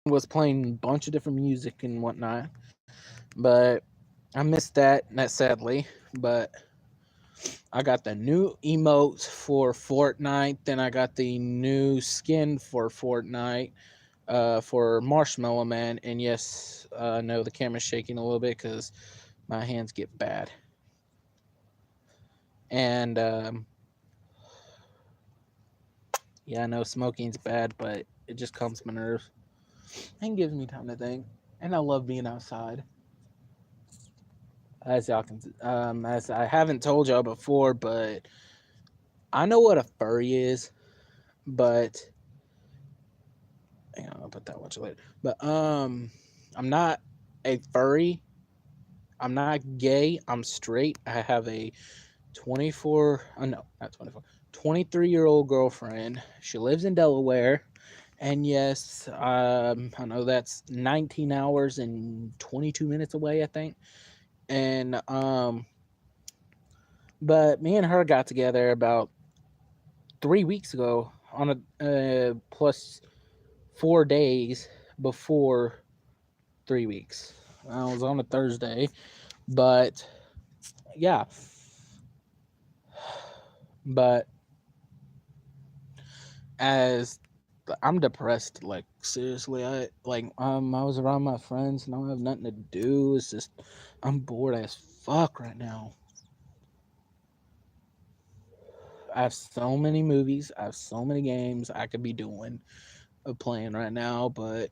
was playing a bunch of different music and whatnot, but I missed that sadly. But I got the new emotes for Fortnite, then I got the new skin for Fortnite, for Marshmallow Man, and yes, I know the camera's shaking a little bit because my hands get bad. And yeah, I know smoking's bad, but it just calms my nerves and gives me time to think. And I love being outside. As y'all can, as I haven't told y'all before, but I know what a furry is. But hang on, I'll put that one later. But I'm not a furry. I'm not gay. I'm straight. I have a 24. Oh no, not 24. 23-year-old girlfriend. She lives in Delaware. And yes, I know that's 19 hours and 22 minutes away, I think. And but me and her got together about 3 weeks ago on a plus 4 days before 3 weeks. I was on a Thursday, but yeah, but as I'm depressed, like seriously, I was around my friends and I don't have nothing to do. It's just I'm bored as fuck right now. I have so many movies, I have so many games I could be doing playing right now, but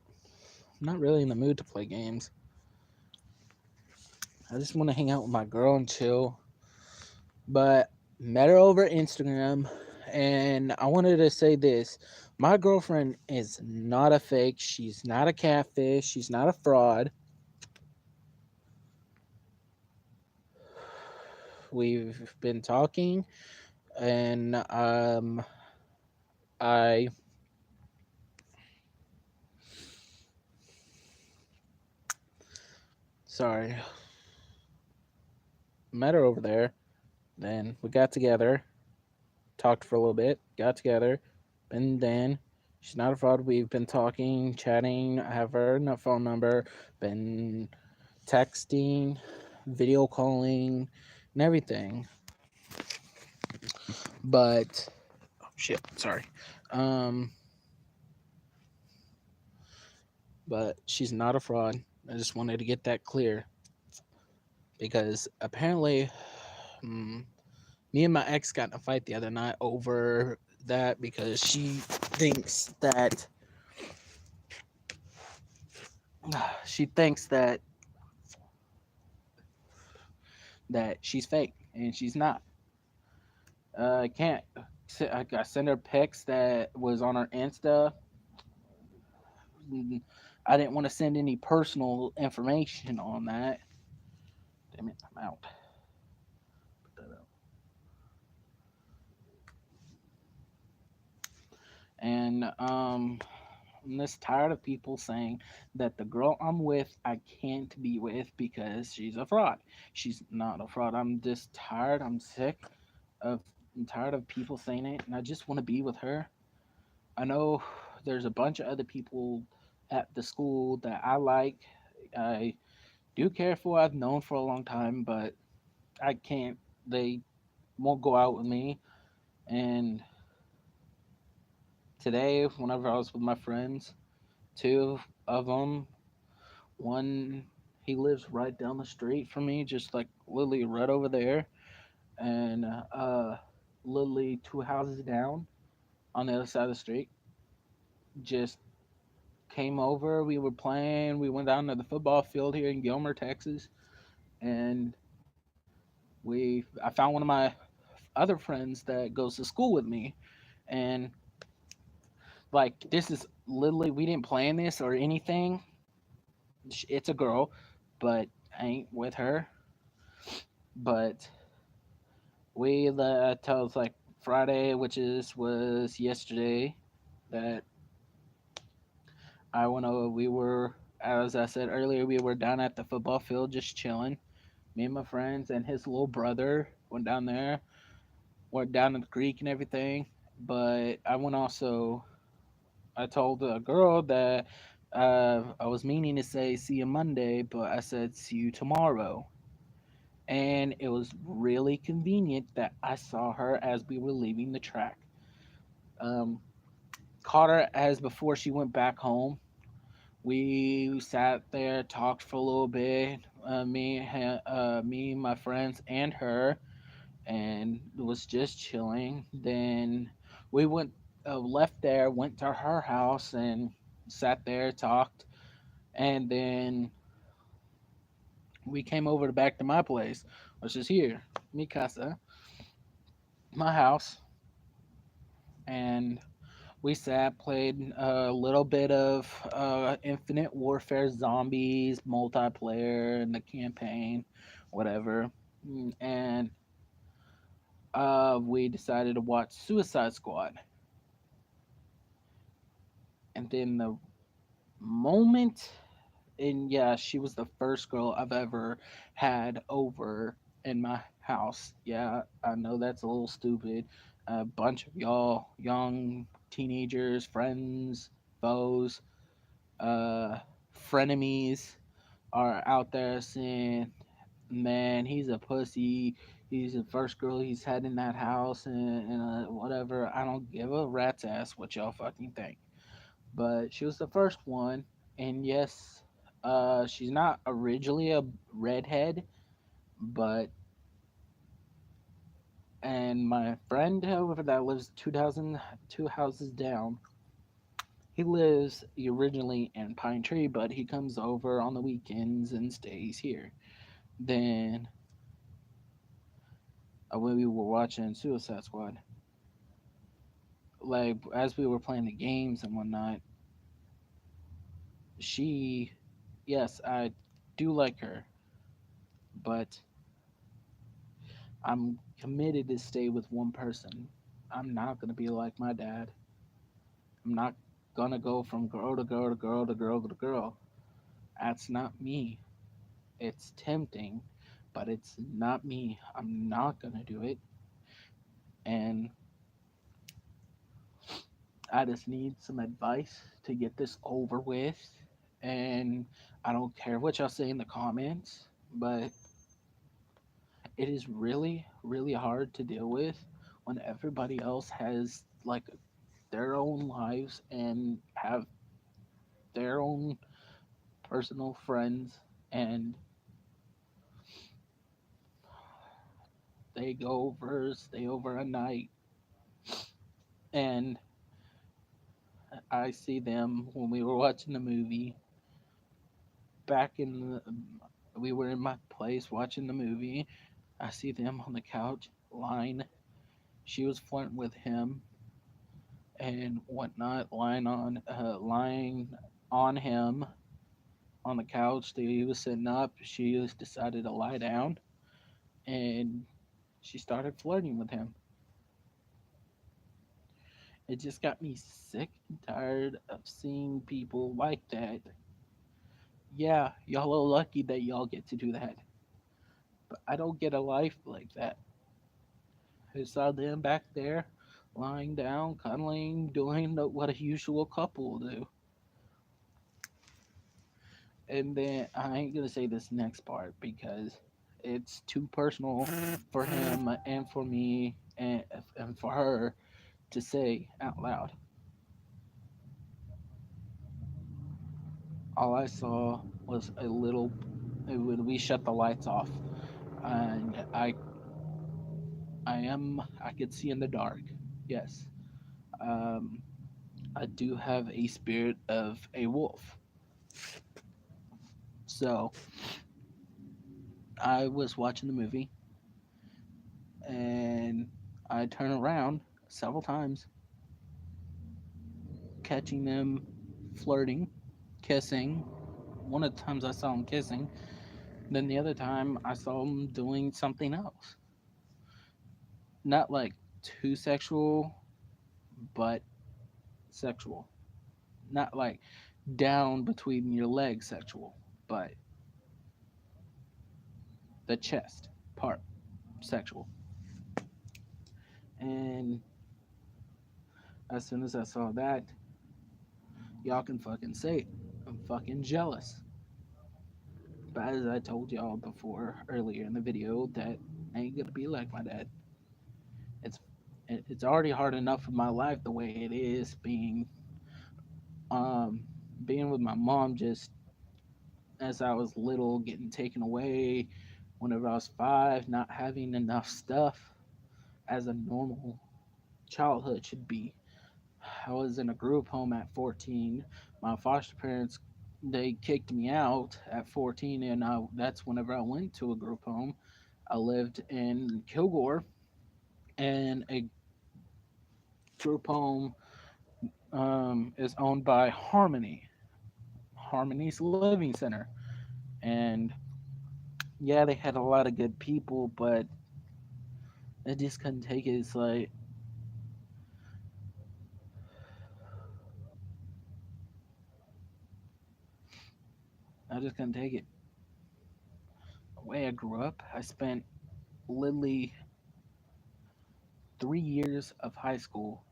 I'm not really in the mood to play games. I just want to hang out with my girl and chill. But met her over Instagram, and I wanted to say this: my girlfriend is not a fake. She's not a catfish. She's not a fraud. We've been talking, and I sorry, met her over there. Then we got together, talked for a little bit, got together, and then she's not a fraud. We've been talking, chatting. I have her phone number. Been texting, video calling, and everything. But oh shit, sorry. Um, but she's not a fraud. I just wanted to get that clear because apparently, me and my ex got in a fight the other night over that because she thinks that she's fake and she's not. I can't. I sent her pics that was on her Insta. I didn't want to send any personal information on that. Damn it, I'm out. Put that out. And I'm just tired of people saying that the girl I'm with I can't be with because she's a fraud. She's not a fraud. I'm just tired. Of I'm tired of people saying it, and I just want to be with her. I know there's a bunch of other people at the school that I like. I do care for. I've known for a long time, but I can't. They won't go out with me. And today, whenever I was with my friends, two of them, one he lives right down the street from me, just like literally right over there, and literally 2 houses down on the other side of the street. Just came over. We were playing. We went down to the football field here in Gilmer, Texas, and I found one of my other friends that goes to school with me, and like this is literally we didn't plan this or anything. It's a girl, but I ain't with her. But we till it's like Friday, which is was yesterday, that I went over. We were, as I said earlier, we were down at the football field just chilling. Me and my friends and his little brother went down there. Went down to the creek and everything. But I went also. I told a girl that I was meaning to say see you Monday, but I said see you tomorrow. And it was really convenient that I saw her as we were leaving the track. Um, Caught her as before she went back home. We sat there, talked for a little bit, me, my friends, and her, and was just chilling. Then we left there, went to her house, and sat there, talked, and then we came over to back to my place, which is here, mi casa, my house, and we sat, played a little bit of Infinite Warfare Zombies multiplayer and the campaign, whatever. And we decided to watch Suicide Squad. And then the moment, and yeah, she was the first girl I've ever had over in my house. Yeah, I know that's a little stupid. A bunch of y'all, young teenagers, friends, foes, uh, frenemies are out there saying, "Man, he's a pussy. He's the first girl he's had in that house, and whatever." I don't give a rat's ass what y'all fucking think. But she was the first one, and yes, she's not originally a redhead, but and my friend, however, that lives 2,002 houses down. He lives originally in Pine Tree, but he comes over on the weekends and stays here. Then when we were watching Suicide Squad, like as we were playing the games and whatnot, she, yes, I do like her, but I'm committed to stay with one person. I'm not gonna be like my dad. I'm not gonna go from girl to girl to girl to girl to girl. That's not me. It's tempting, but it's not me. I'm not gonna do it. And I just need some advice to get this over with. And I don't care what y'all say in the comments, but it is really, really hard to deal with when everybody else has like their own lives and have their own personal friends, and they go over, stay over a night, and I see them when we were watching the movie back in the, we were in my place watching the movie. I see them on the couch lying. She was flirting with him and whatnot, lying on him on the couch. He was sitting up. She just decided to lie down, and she started flirting with him. It just got me sick and tired of seeing people like that. Yeah, y'all are lucky that y'all get to do that, but I don't get a life like that. I saw them back there lying down, cuddling, doing what a usual couple will do. And then I ain't gonna say this next part because it's too personal for him and for me and for her to say out loud. All I saw was a little when we shut the lights off, and I could see in the dark. Yes, um, I do have a spirit of a wolf. So I was watching the movie, and I turn around several times, catching them flirting, kissing. One of the times I saw them kissing. Then the other time I saw them doing something else. Not like too sexual, but sexual. Not like down between your legs sexual, but the chest part sexual. And as soon as I saw that, y'all can fucking say it. I'm fucking jealous. But as I told y'all before earlier in the video, that ain't gonna be like my dad. It's it's already hard enough with my life the way it is um being with my mom just as I was little, getting taken away whenever I was 5, not having enough stuff as a normal childhood should be. I was in a group home at 14. My foster parents they kicked me out at 14, and that's whenever I went to a group home. I lived in Kilgore, and a group home is owned by Harmony's Living Center, and yeah, they had a lot of good people, but I just couldn't take it. It's like I just couldn't take it. The way I grew up, I spent literally 3 years of high school,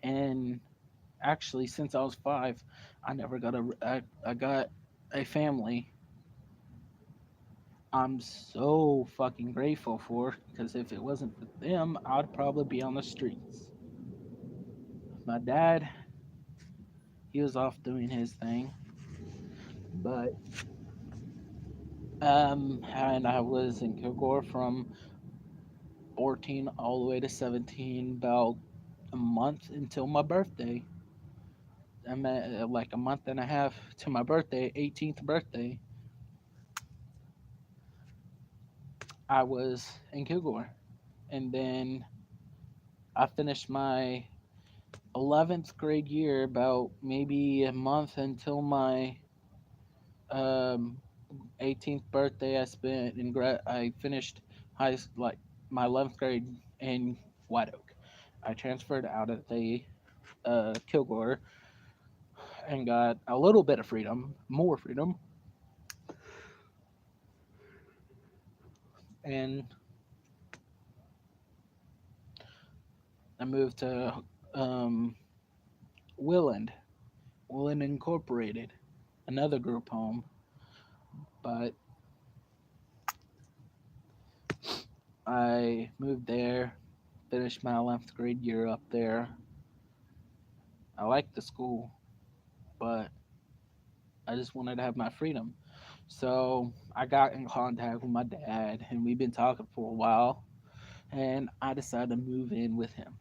and actually, since I was 5, I never got I got a family. I'm so fucking grateful for because if it wasn't for them, I'd probably be on the streets. My dad, he was off doing his thing, but and I was in Kilgore from 14 all the way to 17, about a month until my birthday. I'm at like a month and a half to my birthday, 18th birthday. I was in Kilgore, and then I finished my 11th grade year about maybe a month until my um, 18th birthday. I finished like my 11th grade in White Oak. I transferred out of the Kilgore and got a little bit of freedom, more freedom, and I moved to um, Willand, Willand Incorporated, another group home. But I moved there, finished my 11th grade year up there. I liked the school, but I just wanted to have my freedom. So I got in contact with my dad, and we've been talking for a while. And I decided to move in with him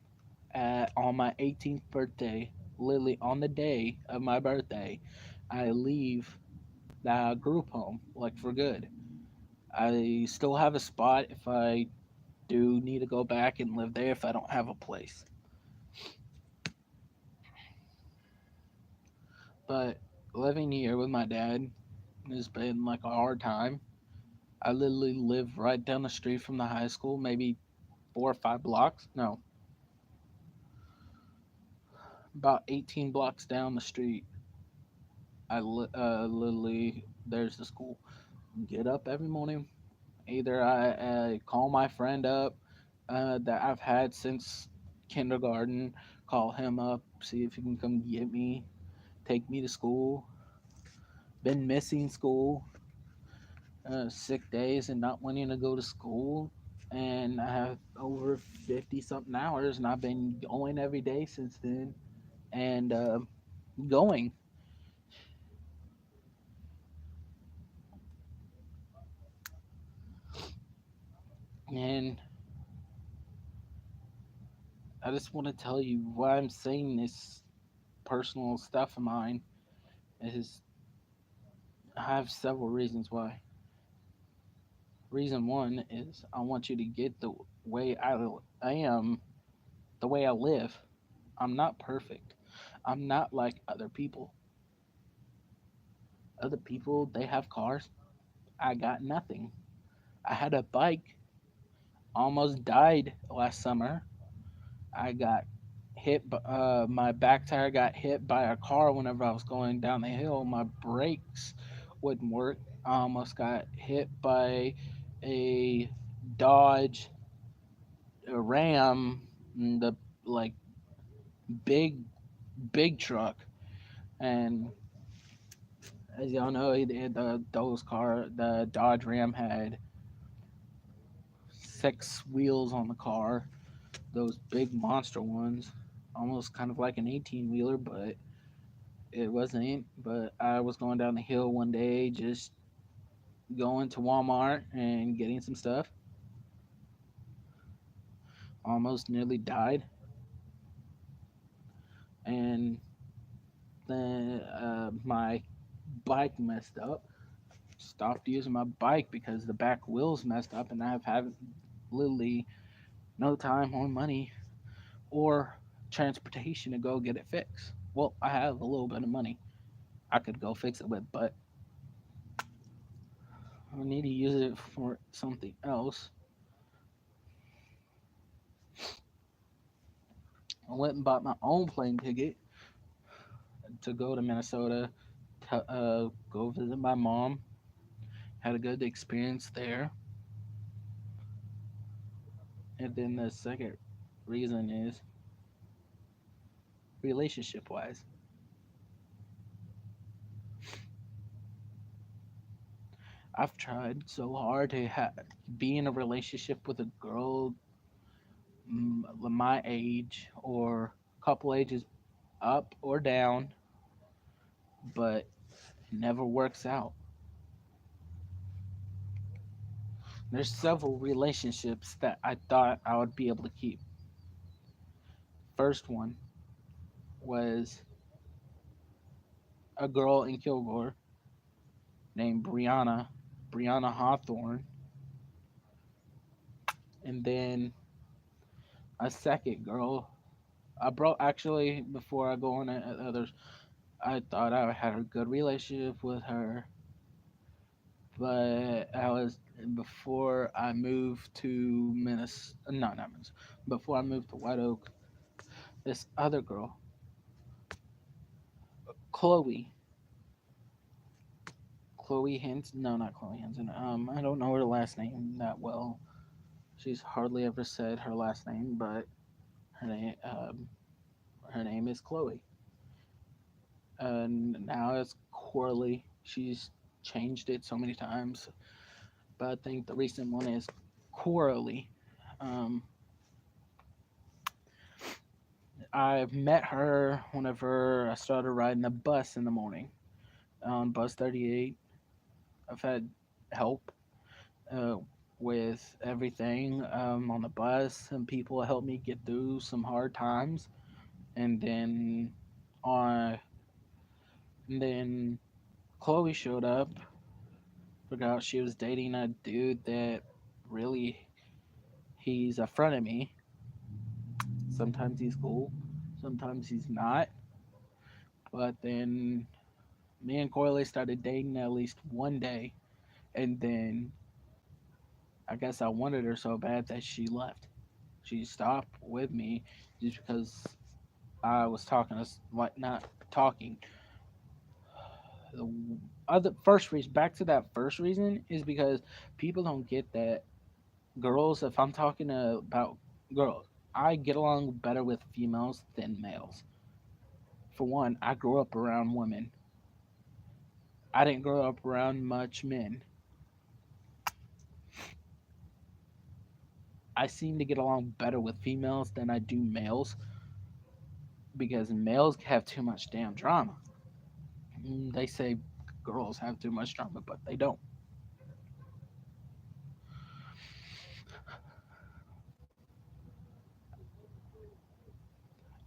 on my 18th birthday. Literally on the day of my birthday, I leave the group home like for good. I still have a spot if I do need to go back and live there if I don't have a place. But living here with my dad has been like a hard time. I literally live right down the street from the high school, maybe 4 or 5 blocks. No, about 18 blocks down the street. Literally, there's the school. Get up every morning. Either I call my friend up that I've had since kindergarten, call him up, see if he can come get me, take me to school. Been missing school, sick days, and not wanting to go to school. And I have over 50 something hours, and I've been going every day since then. And going. And I just want to tell you why I'm saying this personal stuff of mine is I have several reasons why. Reason one is I want you to get the way I am, the way I live. I'm not perfect. I'm not like other people. Other people, they have cars. I got nothing. I had a bike, almost died last summer. I got my back tire got hit by a car whenever I was going down the hill. My brakes wouldn't work. I almost got hit by a Dodge, a Ram, the like big, big truck. And As y'all know, the Dodge Ram had 6 wheels on the car, those big monster ones, almost kind of like an 18 wheeler, but it wasn't. But I was going down the hill one day, just going to Walmart and getting some stuff. Almost nearly died, and then my bike messed up. Stopped using my bike because the back wheels messed up, and I've had literally no time or money or transportation to go get it fixed. Well, I have a little bit of money I could go fix it with, but I need to use it for something else. I went and bought my own plane ticket to go to Minnesota to go visit my mom. Had a good experience there. And then the second reason is relationship wise. I've tried so hard to be in a relationship with a girl my age or a couple ages up or down, but it never works out. There's several relationships that I thought I would be able to keep. First one was a girl in Kilgore named Brianna Hawthorne, and then a second girl. I brought actually before I go on to others. I thought I had a good relationship with her, but I was before I moved to Minnesota. No, not Minnesota. Before I moved to White Oak, this other girl, Chloe, Chloe Hinton. No, not Chloe Hinton. I don't know her last name that well. She's hardly ever said her last name, but her name is Chloe, and now it's Corley. She's changed it so many times, but I think the recent one is Coralie. Um, I met her whenever I started riding a bus in the morning on bus 38. I've had help uh, with everything on the bus, and people helped me get through some hard times. And then on, and then Chloe showed up. Forgot she was dating a dude that really he's a friend of me. Sometimes he's cool, sometimes he's not. But then me and Coyle started dating at least one day, and then I guess I wanted her so bad that she left. She stopped with me just because I was talking us like not talking. The other first reason, back to that first reason, is because people don't get that girls. If I'm talking about girls, I get along better with females than males. For one, I grew up around women. I didn't grow up around much men. I seem to get along better with females than I do males because males have too much damn drama. They say girls have too much drama, but they don't.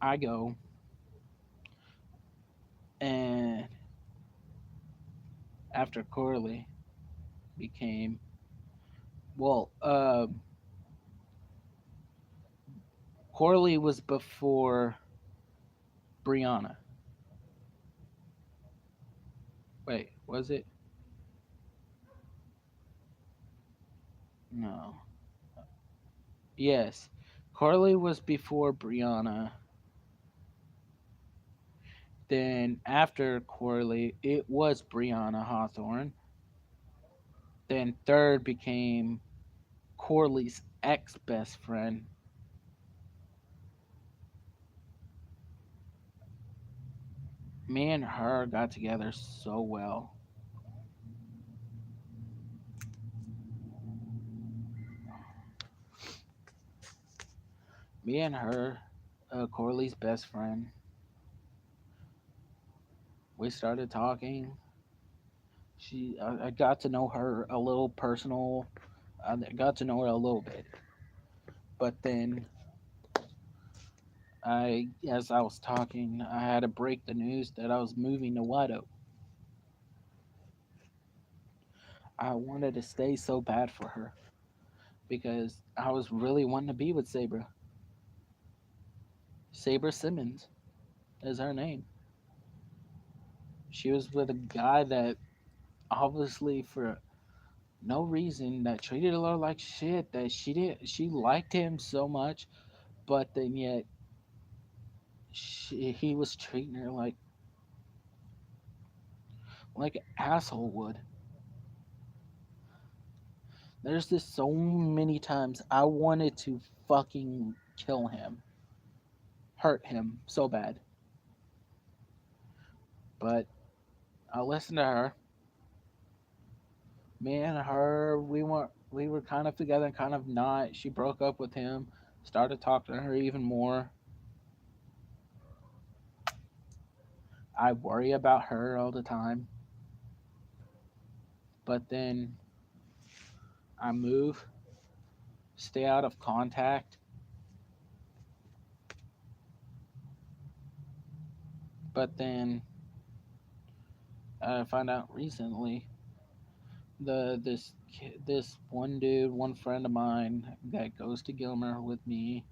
I go and after Corley became well, Corley was before Brianna. Wait, was it? No. Yes, Corley was before Brianna. Then after Corley, it was Brianna Hawthorne. Then third became Corley's ex best friend. Me and her got together so well. Me and her, Corley's best friend, we started talking. I got to know her a little personal. I got to know her a little bit, but then as I was talking, I had to break the news that I was moving to White Oak. I wanted to stay so bad for her because I was really wanting to be with Sabra. Sabra Simmons is her name. She was with a guy that obviously for no reason that treated her like shit, that she liked him so much, but then yet he was treating her like an asshole would. There's just so many times I wanted to fucking kill him, hurt him so bad. But I listened to her. Me and her, we were kind of together and kind of not. She broke up with him, started talking to her even more. I worry about her all the time. But then I move, stay out of contact. But then I found out recently this one dude, one friend of mine that goes to Gilmer with me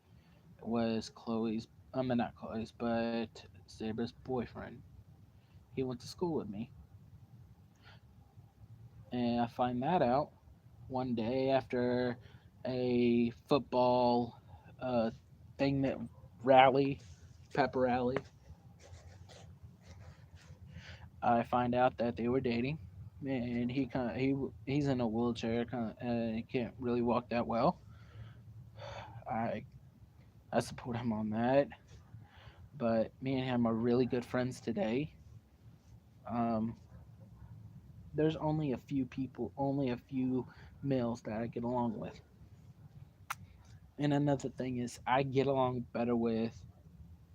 was Chloe's. I mean not Chloe's, but Sabra's boyfriend. He went to school with me, and I find that out one day after a football uh, thing that rally, pep rally. I find out that they were dating, and he's in a wheelchair, he can't really walk that well. I I support him on that, but me and him are really good friends today. Um, there's only a few people, only a few males that I get along with, and another thing is I get along better with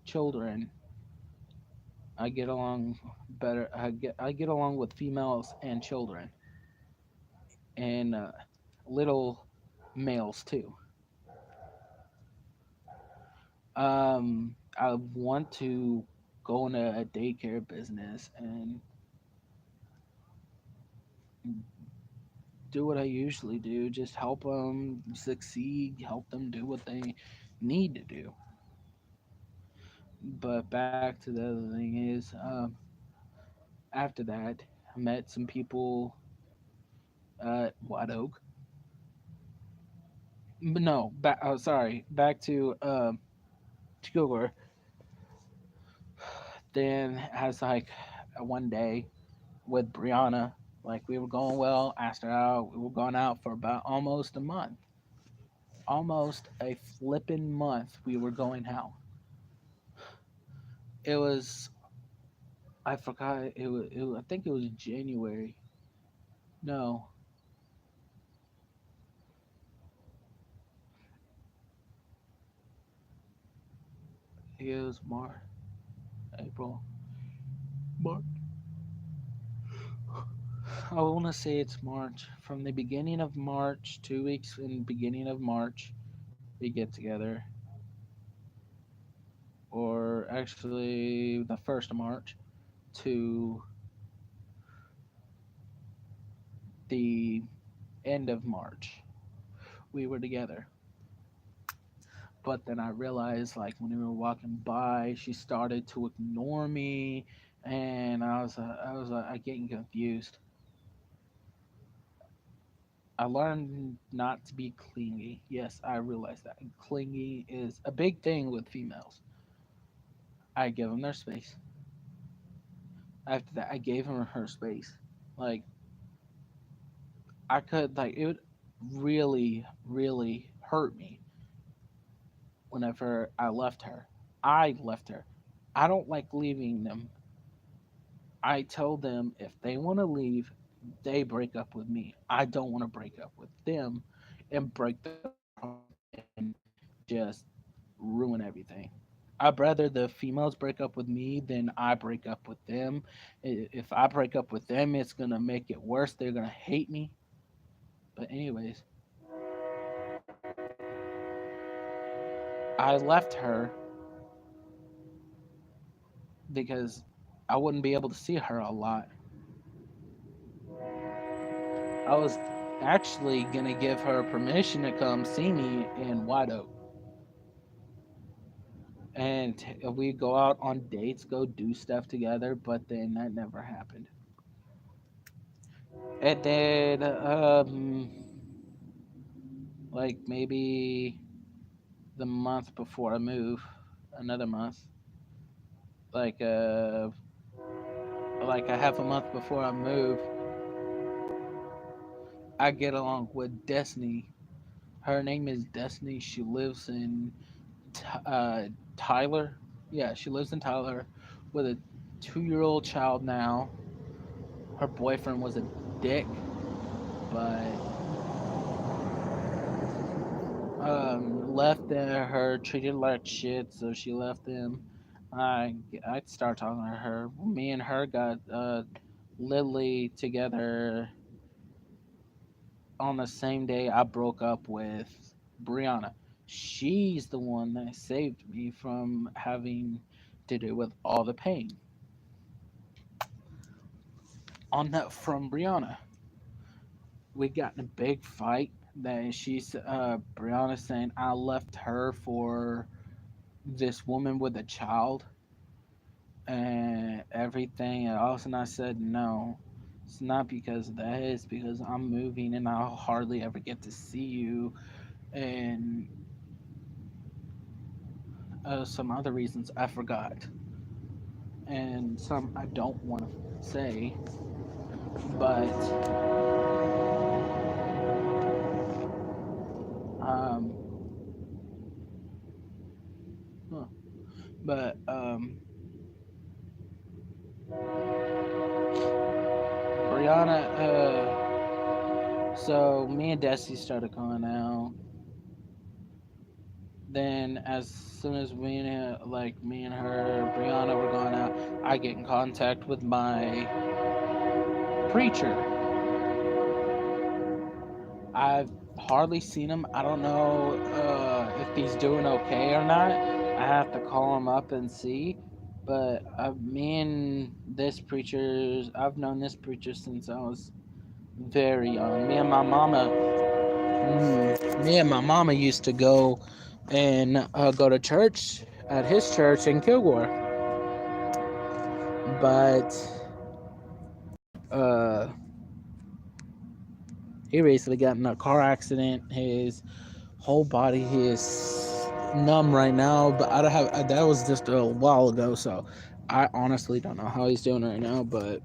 children. I get along better. I get along with females and children, and little males too. I want to go into a daycare business and do what I usually do, just help them succeed, help them do what they need to do. But back to the other thing is, after that, I met some people at White Oak. But no, sorry, back to Gilbert. Then as like one day with Brianna. Like we were going well, asked her out. We were going out for about almost a month. Almost a flippin' month we were going out. It was I forgot I think it was January. No, it was March, April, March. I want to say it's March. From the beginning of March, 2 weeks in the beginning of March, we get together. Or actually, the 1st of March to the end of March, we were together. But then I realized, like, when we were walking by, she started to ignore me, and I getting confused. I learned not to be clingy. Yes, I realize that clingy is a big thing with females. I give them their space. After that, I gave her space. Like I could, like it would really, really hurt me whenever I left her. I left her. I don't like leaving them. I tell them if they want to leave, they break up with me. I don't want to break up with them and break their heart and just ruin everything. I'd rather the females break up with me than I break up with them. If I break up with them, it's gonna make it worse. They're gonna hate me. But anyways, I left her because I wouldn't be able to see her a lot. I was actually gonna give her permission to come see me in White Oak, and we go out on dates, go do stuff together. But then that never happened. And then, like maybe the month before I move, another month, like like a half a month before I move, I get along with Destiny. Her name is Destiny. She lives in uh, Tyler. Yeah, she lives in Tyler with a 2-year-old child now. Her boyfriend was a dick, but left her treated like shit, so she left him. I started talking to her. Me and her got literally together on the same day I broke up with Brianna. She's the one that saved me from having to deal with all the pain on that from Brianna. We got in a big fight that she's Brianna saying I left her for this woman with a child and everything else, and I said no. It's not because of that, it's because I'm moving and I'll hardly ever get to see you, and some other reasons I forgot, and some I don't want to say, but um, huh, but Brianna, so me and Desi started going out. Then, as soon as me and her, Brianna were going out, I get in contact with my preacher. I've hardly seen him. I don't know if he's doing okay or not. I have to call him up and see. But I've known this preacher since I was very young. Me and my mama used to go to church at his church in Kilgore. But uh, he recently got in a car accident. His whole body is numb right now, but I don't have that was just a while ago, so I honestly don't know how he's doing right now. But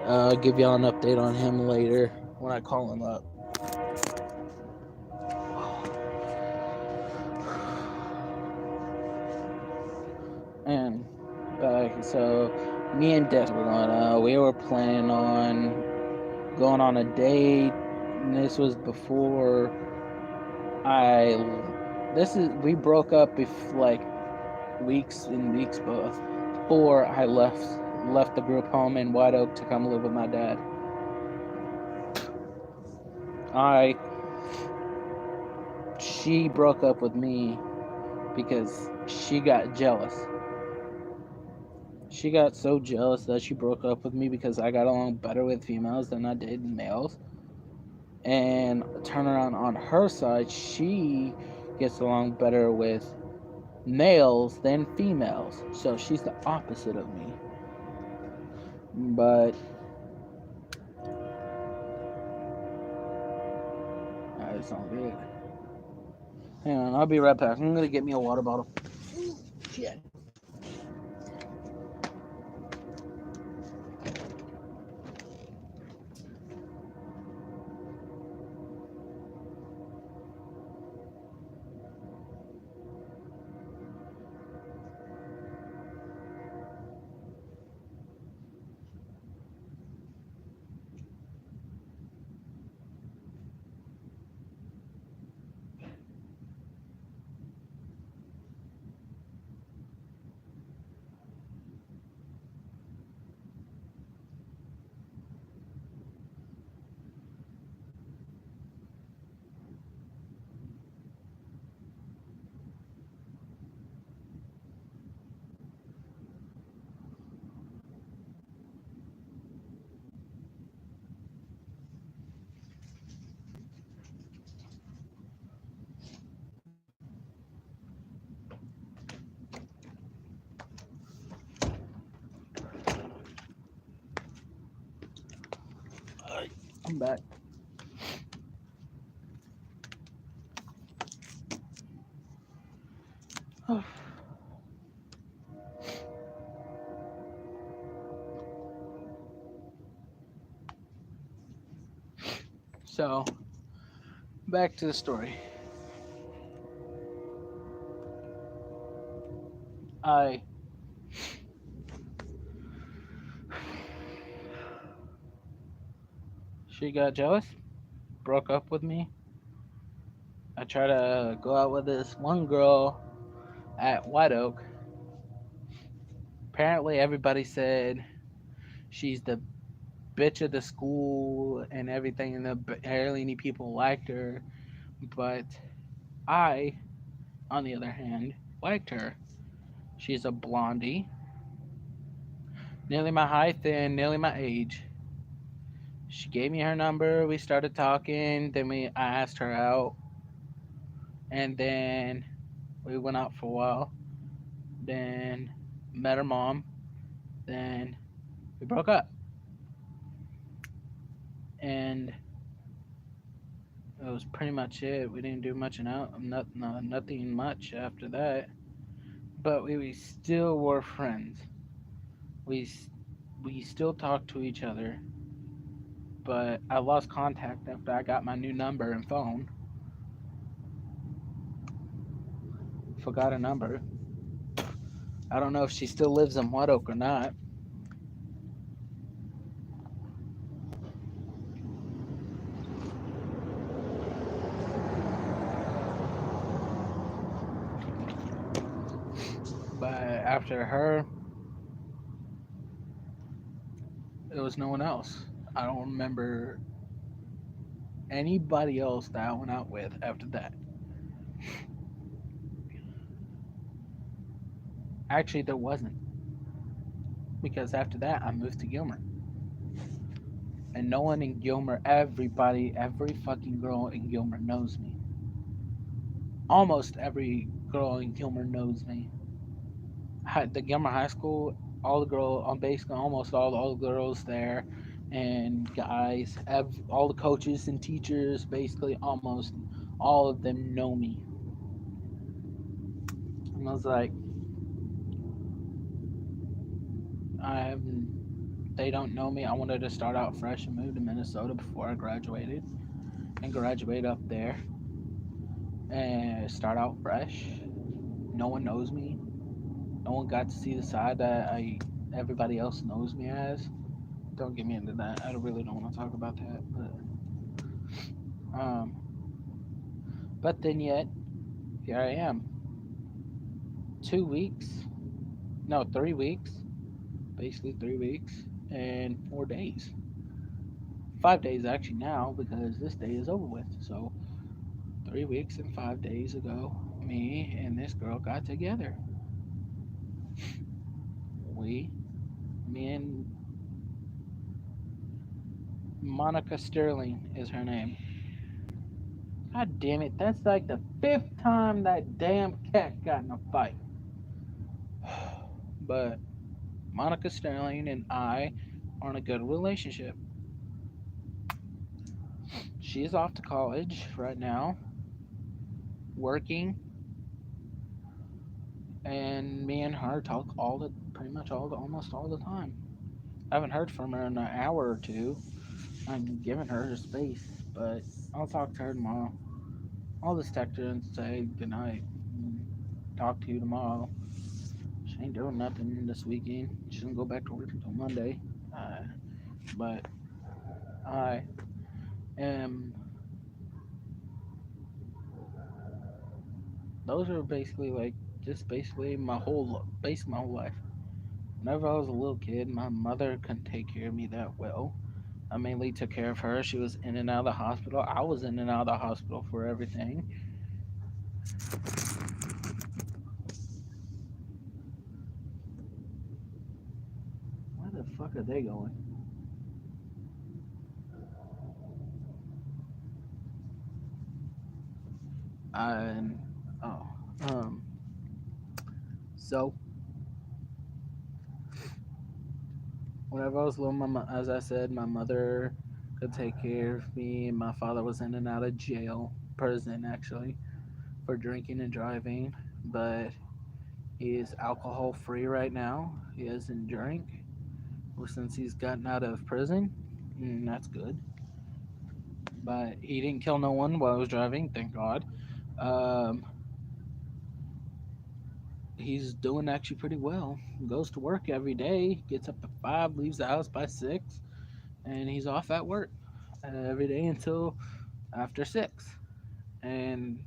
I'll give y'all an update on him later when I call him up. And so me and Des were going. We were planning on going on a date. And this was before I. This is we broke up like weeks and weeks before I left the group home in White Oak to come live with my dad. I She broke up with me because she got jealous. She got so jealous that she broke up with me because I got along better with females than I did males. And turn around on her side, she gets along better with males than females. So she's the opposite of me. But it's all good. Hang on, I'll be right back. I'm gonna get me a water bottle. Shit. I'm back. So, back to the story. I She got jealous, broke up with me. I tried to go out with this one girl at White Oak. Apparently, everybody said she's the bitch of the school and everything, and the barely any people liked her. But I, on the other hand, liked her. She's a blondie, nearly my height and nearly my age. She gave me her number. We started talking. Then I asked her out, and then we went out for a while. Then met her mom. Then we broke up, and that was pretty much it. We didn't do much nothing much after that. But we still were friends. We we still talked to each other. But I lost contact after I got my new number and phone. Forgot her number. I don't know if she still lives in White Oak or not. But after her, it was no one else. I don't remember anybody else that I went out with after that. Actually, there wasn't. Because after that, I moved to Gilmer. And no one in Gilmer, everybody, every fucking girl in Gilmer knows me. Almost every girl in Gilmer knows me. The Gilmer High School, all the girls, basically almost all the girls there, and guys, all the coaches and teachers, basically almost all of them know me. And I was like, I they don't know me. I wanted to start out fresh and move to Minnesota before I graduated and graduate up there and start out fresh. No one knows me. No one got to see the side that everybody else knows me as. Don't get me into that. I really don't want to talk about that. Um, but then yet, here I am. 2 weeks, no, 3 weeks, basically 3 weeks and 4 days. 5 days actually now because this day is over with. So 3 weeks and 5 days ago, me and this girl got together. We, me and Monica Sterling is her name. God damn it, that's like the fifth time that damn cat got in a fight. But Monica Sterling and I are in a good relationship. She's off to college right now, working, and me and her talk pretty much almost all the time. I haven't heard from her in an hour or two. I'm giving her her space, but I'll talk to her tomorrow. I'll just text her and say good night. Talk to you tomorrow. She ain't doing nothing this weekend. She doesn't go back to work until Monday. But I am. Those are basically like just basically my whole life. Whenever I was a little kid, my mother couldn't take care of me that well. I mainly took care of her. She was in and out of the hospital. I was in and out of the hospital for everything. Where the fuck are they going? And oh, um, so whenever I was little, as I said, my mother He'll take care of me. My father was in and out of jail, prison actually, for drinking and driving, but he is alcohol free right now. He doesn't drink since he's gotten out of prison. That's good. But he didn't kill no one while I was driving, thank God. Um, he's doing actually pretty well. Goes to work every day, gets up at 5, leaves the house by 6, and he's off at work every day until after 6, and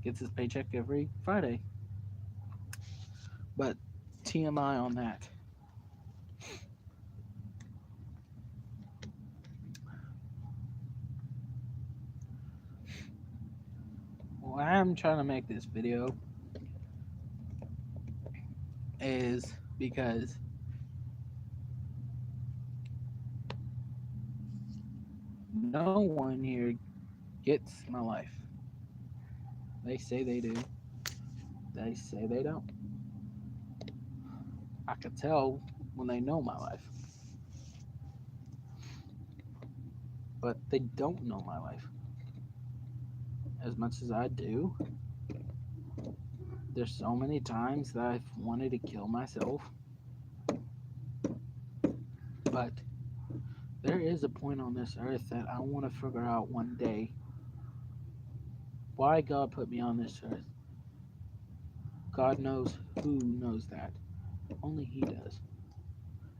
gets his paycheck every Friday. But TMI on that. Why I'm trying to make this video is because no one here gets my life. They say they do. They say they don't. I could tell when they know my life, but they don't know my life as much as I do. There's so many times that I've wanted to kill myself, but there is a point on this earth that I want to figure out one day why God put me on this earth. God knows who knows that. Only He does.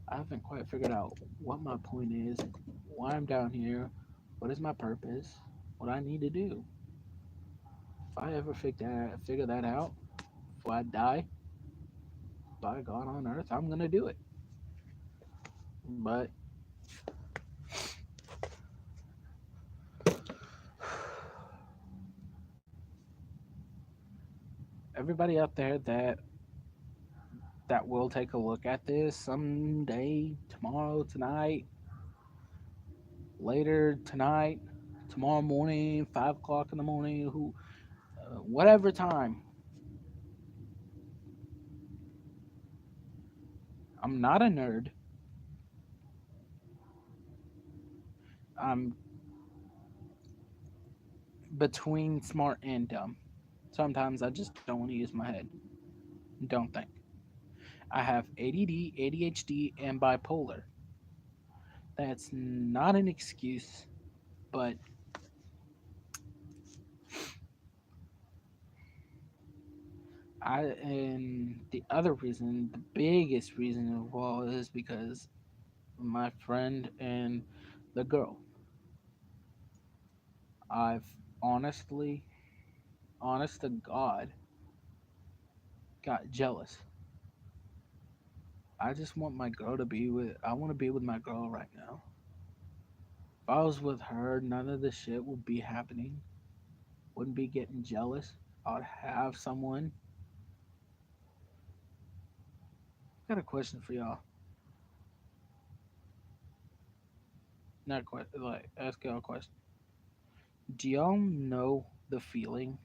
I haven't quite figured out what my point is, why I'm down here, what is my purpose, what I need to do. If I ever figure that out before I die, by God on earth, I'm gonna do it. But everybody out there that will take a look at this someday, tomorrow, tonight, later tonight, tomorrow morning, 5 o'clock in the morning, whatever time. I'm not a nerd. I'm between smart and dumb. Sometimes I just don't want to use my head. Don't think. I have ADD, ADHD, and bipolar. That's not an excuse, but and the other reason, the biggest reason of all is because my friend and the girl. I've honestly, honest to God, got jealous. I just want my girl to be with. I want to be with my girl right now. If I was with her, none of this shit would be happening. Wouldn't be getting jealous. I'd have someone. Got a question for y'all. Not quite like ask y'all a question. Do y'all know the feeling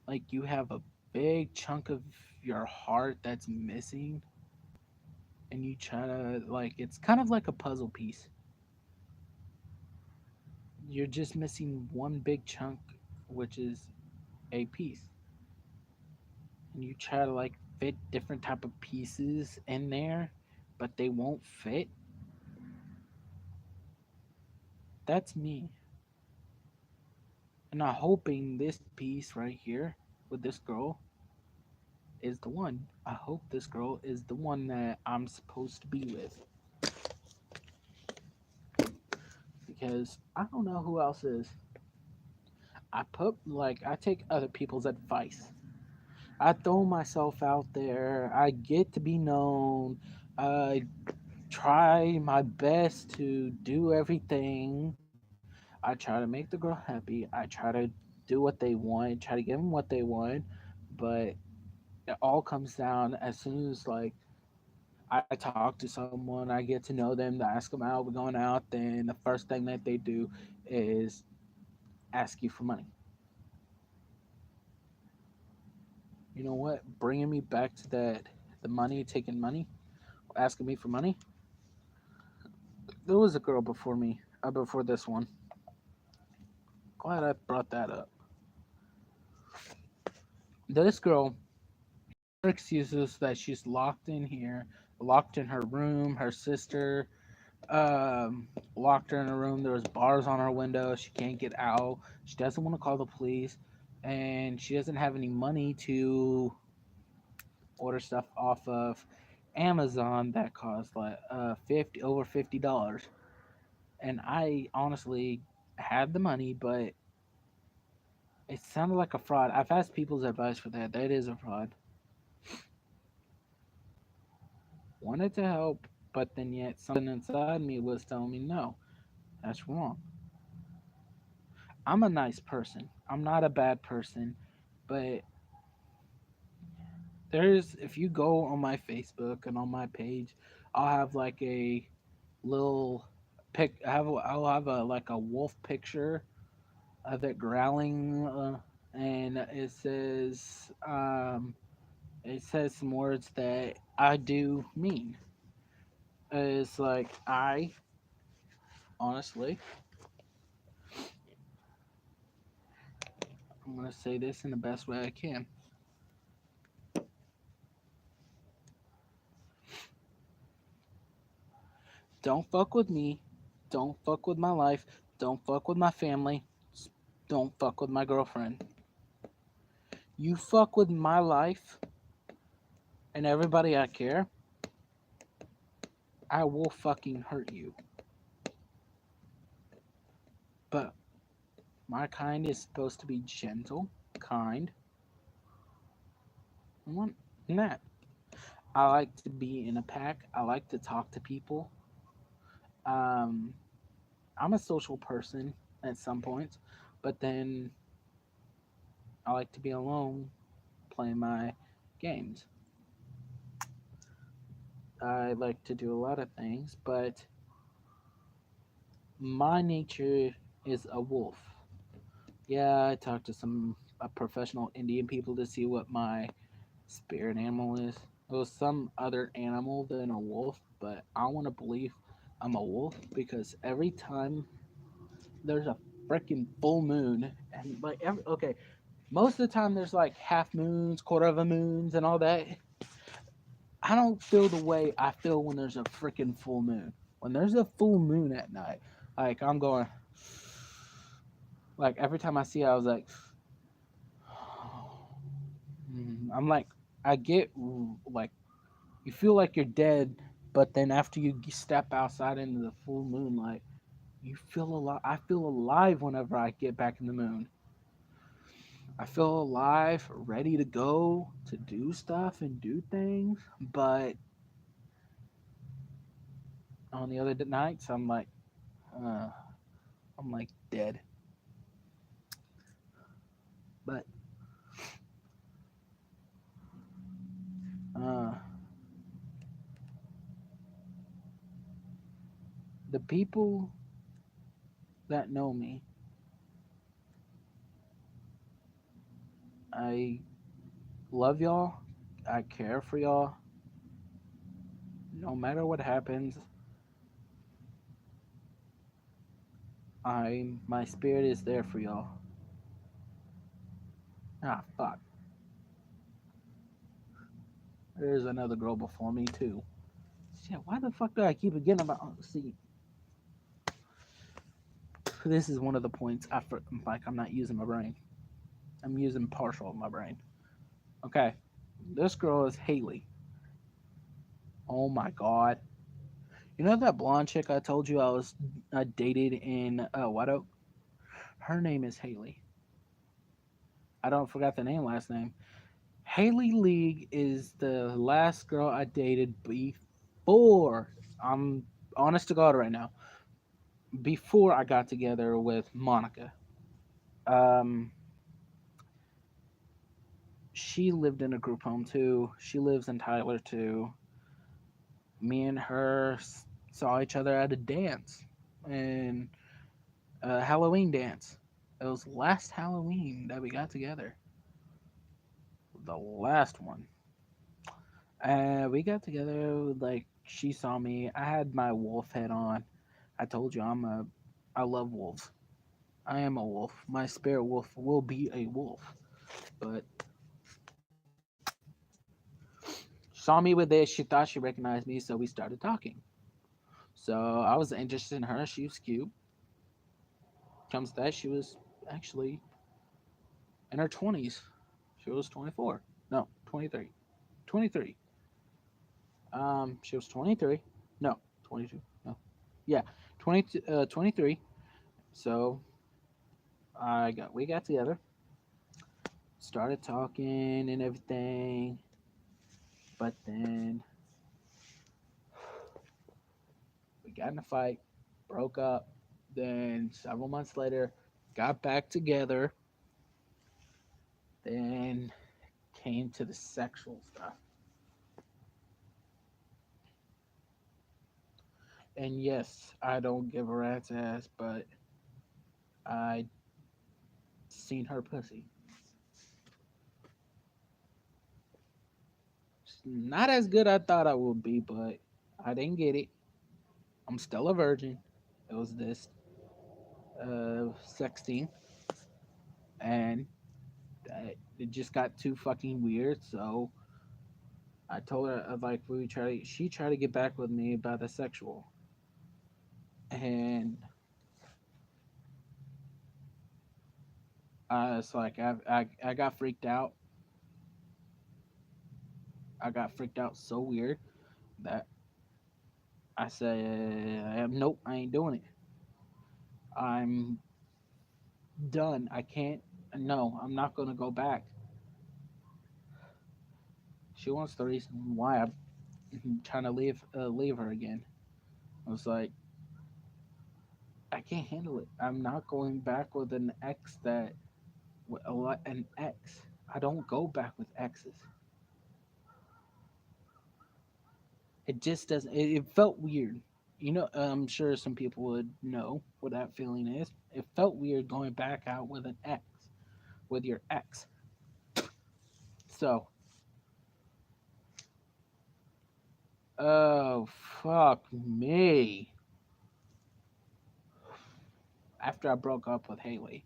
like you have a big chunk of your heart that's missing, and you try to like it's kind of like a puzzle piece. You're just missing one big chunk, which is a piece, and you try to like fit different type of pieces in there, but they won't fit. That's me. And I'm hoping this piece right here with this girl is the one. I hope this girl is the one that I'm supposed to be with, because I don't know who else is. I take other people's advice. I throw myself out there. I get to be known. I try my best to do everything. I try to make the girl happy. I try to do what they want, try to give them what they want, but it all comes down as soon as like I talk to someone, I get to know them, to ask them out, we're going out, then the first thing that they do is ask you for money. You know what? Bringing me back to that, the money, taking money, asking me for money. There was a girl before me. before this one. Glad I brought that up. This girl, her excuses that she's locked in here, locked in her room. Her sister locked her in a room. There was bars on her window. She can't get out. She doesn't want to call the police, and she doesn't have any money to order stuff off of Amazon that costs like 50 over $50. And I honestly had the money, but it sounded like a fraud. I've asked people's advice for that. That is a fraud. Wanted to help, but then yet something inside me was telling me no, that's wrong. I'm a nice person. I'm not a bad person, but there's if you go on my Facebook and on my page, I'll have like a little I'll have a like a wolf picture of it growling, and it says some words that I do mean. It's like I honestly, I'm gonna say this in the best way I can. Don't fuck with me. Don't fuck with my life. Don't fuck with my family. Don't fuck with my girlfriend. You fuck with my life and everybody I care, I will fucking hurt you. But my kind is supposed to be gentle, kind. I want that. I like to be in a pack. I like to talk to people. Um, I'm a social person at some points, but then I like to be alone playing my games. I like to do a lot of things, but my nature is a wolf. Yeah, I talked to some professional Indian people to see what my spirit animal is. It was some other animal than a wolf, but I want to believe I'm a wolf because every time there's a freaking full moon, and like okay, most of the time there's like half moons, quarter of a moons, and all that. I don't feel the way I feel when there's a freaking full moon. When there's a full moon at night, like I'm going, like every time I see it, I was like, I'm like, I get like you feel like you're dead, but then after you step outside into the full moonlight, you feel alive. I feel alive whenever I get back in the moon. I feel alive, ready to go to do stuff and do things, but on the other nights, uh, I'm like dead. But uh, the people that know me, I love y'all. I care for y'all. No matter what happens, my spirit is there for y'all. Ah, fuck. There's another girl before me too. Shit, why the fuck do I keep forgetting about? See, this is one of the points. Like I'm not using my brain. I'm using partial of my brain. Okay, this girl is Haley. Oh my god. You know that blonde chick I told you I dated in White Oak? Her name is Haley. I don't forgot the name last name. Haley League is the last girl I dated before. I'm honest to God right now. Before I got together with Monica. Um, she lived in a group home too. She lives in Tyler too. Me and her saw each other at a dance and a Halloween dance. It was last Halloween that we got together. The last one. We got together, like, she saw me. I had my wolf head on. I told you I'm a I love wolves. I am a wolf. My spirit wolf will be a wolf. But saw me with this. She thought she recognized me, so we started talking. So I was interested in her. She was cute. Comes to that, she was actually in her 20s. She was 24. No, 23. 23. She was 23. No, 22. No. Yeah, 23. So we got together, started talking and everything, but then we got in a fight, broke up. Then several months later, got back together. Then came to the sexual stuff. And yes, I don't give a rat's ass, but I seen her pussy. It's not as good I thought I would be, but I didn't get it. I'm still a virgin. It was this 16, and it just got too fucking weird. So I told her like she tried to get back with me about the sexual, and it's like I got freaked out. I got freaked out so weird that I said, nope, I ain't doing it. I'm done. I can't. No, I'm not gonna go back. She wants the reason why I'm trying to leave her again. I was like, I can't handle it. I'm not going back with an ex that an ex. I don't go back with exes. It just doesn't. It felt weird. You know, I'm sure some people would know what that feeling is. It felt weird going back out with an ex, with your ex. So, oh fuck me. After I broke up with Haley,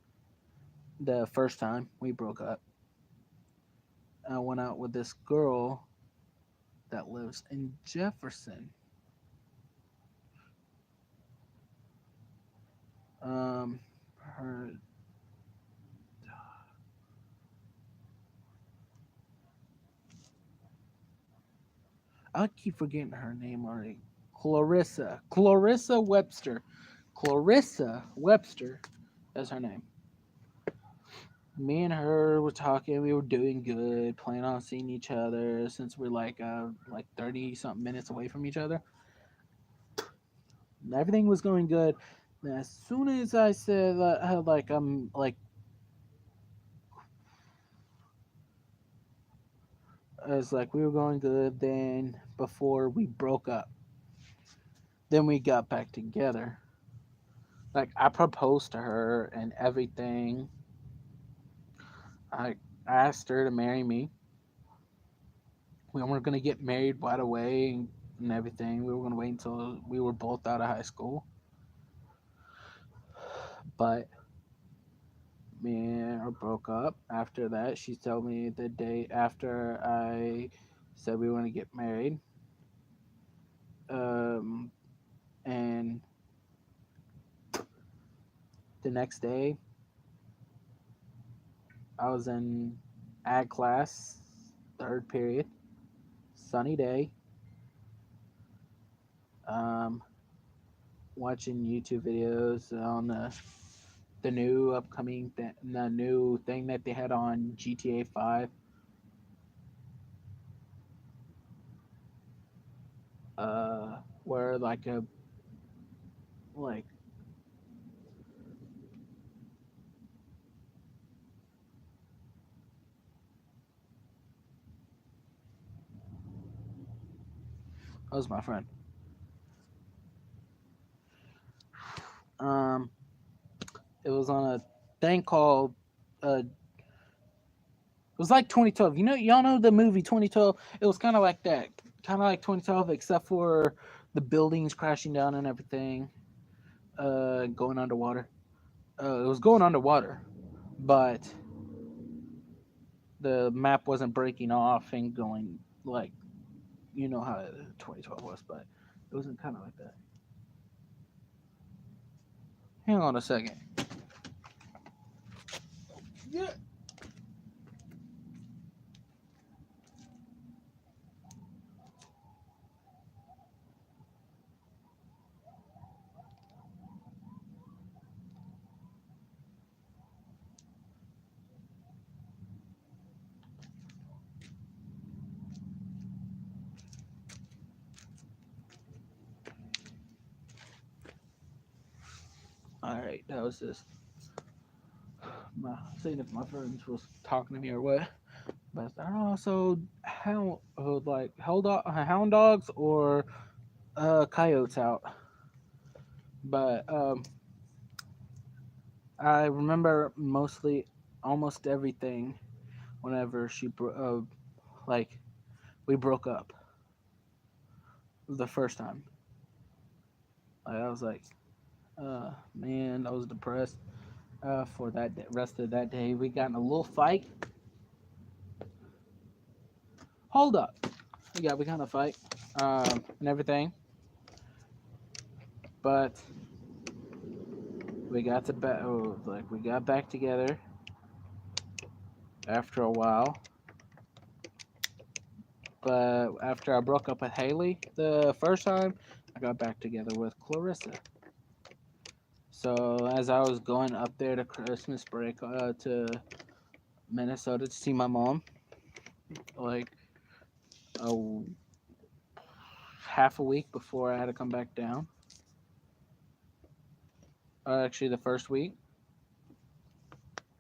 the first time we broke up, I went out with this girl that lives in Jefferson. Her I keep forgetting her name already. Clarissa Webster. Clarissa Webster. That's her name. Me and her were talking. We were doing good, planning on seeing each other since we're like 30 something minutes away from each other. And everything was going good. And as soon as I said like I'm like it's like we were going good. Then before we broke up, then we got back together. Like I proposed to her and everything. I asked her to marry me. We weren't gonna get married right away and everything. We were gonna wait until we were both out of high school. But me and her broke up. After that, she told me the day after I said we were gonna get married. Um, and the next day, I was in ag class, third period, sunny day, um, watching YouTube videos on the new the new thing that they had on GTA 5. Where like that was my friend. Um, it was on a thing called it was like 2012. You know, y'all know the movie 2012. It was kind of like that, kind of like 2012, except for the buildings crashing down and everything. going underwater. It was going underwater, but the map wasn't breaking off and going like you know how 2012 was, but it wasn't kind of like that. Hang on a second. Yeah. All right, that was just my seeing if my friends was talking to me or what. But I don't know. So how like hound dogs or coyotes out? But I remember mostly almost everything whenever like we broke up the first time. Like, I was like, man, I was depressed for rest of that day. We got in a little fight. Hold up, yeah, we got in a fight and everything, but we got to like we got back together after a while. But after I broke up with Haley the first time, I got back together with Clarissa. So as I was going up there to Christmas break to Minnesota to see my mom, like a half a week before I had to come back down. Actually, the first week.